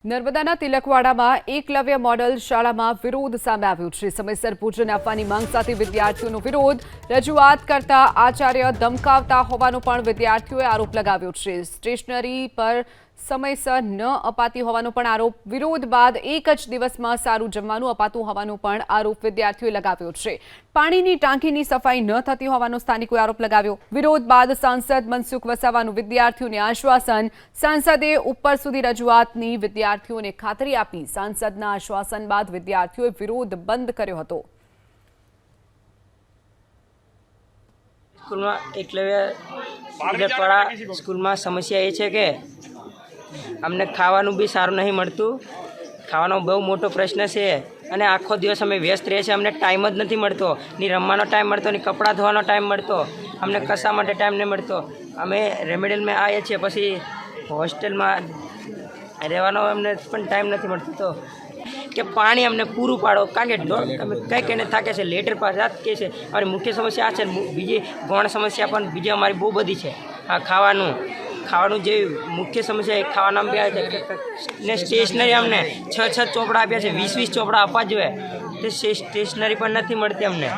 નર્મદાના તિલકવાડામાં એકલવ્ય મોડલ શાળામાં વિરોધ સામે આવ્યો છે। સમયસર ભોજન આપવાની માંગ સાથે વિદ્યાર્થીઓનો વિરોધ રજૂઆત કરતા આચાર્ય ધમકાવતા હોવાનો પણ વિદ્યાર્થીઓએ આરોપ લગાવ્યો છે। સ્ટેશનરી પર સમયસર ન અપાતી હોવાનો પણ આરોપ। વિરોધ બાદ એક જ દિવસમાં સારું જમવાનું અપાતું હોવાનો પણ આરોપ વિદ્યાર્થીઓએ લગાવ્યો છે। પાણીની ટાંકીની સફાઈ ન થતી હોવાનો સ્થાનિકોએ આરોપ લગાવ્યો। વિરોધ બાદ સાંસદ મનસુખ વસાવાનું વિદ્યાર્થીઓને આશ્વાસન। સાંસદે ઉપર સુધી રજૂઆતની વિદ્યાર્થીઓને ખાતરી આપી। સાંસદના આશ્વાસન બાદ વિદ્યાર્થીઓએ વિરોધ બંધ કર્યો હતો। સ્કૂલમાં એકલવ્ય તિલકવાડા સ્કૂલમાં સમસ્યા એ છે કે અમને ખાવાનું બી સારું નહીં મળતું। ખાવાનો બહુ મોટો પ્રશ્ન છે અને આખો દિવસ અમે વ્યસ્ત રહીએ છીએ। અમને ટાઈમ જ નથી મળતો, ની રમવાનો ટાઈમ મળતો, ની કપડાં ધોવાનો ટાઈમ મળતો, અમને કશા માટે ટાઈમ નહીં મળતો। અમે રેમેડિયલમાં આવીએ છીએ, પછી હોસ્ટેલમાં રહેવાનો અમને પણ ટાઈમ નથી મળતો। તો કે પાણી અમને પૂરું પાડો, કારણ કે અમે કંઈ કહીને થાકે છે, લેટર પાસે આ કહે છે। અમારી મુખ્ય સમસ્યા આ છે। બીજી ગૌણ સમસ્યા પણ બીજી અમારી બહુ બધી છે। આ ખાવાનું જે મુખ્ય સમસ્યા એ ખાવાના બી આવે છે ને સ્ટેશનરી અમને 6 ચોપડા આપ્યા છે, 20 ચોપડા આપવા જોઈએ, તે સ્ટેશનરી પણ નથી મળતી અમને।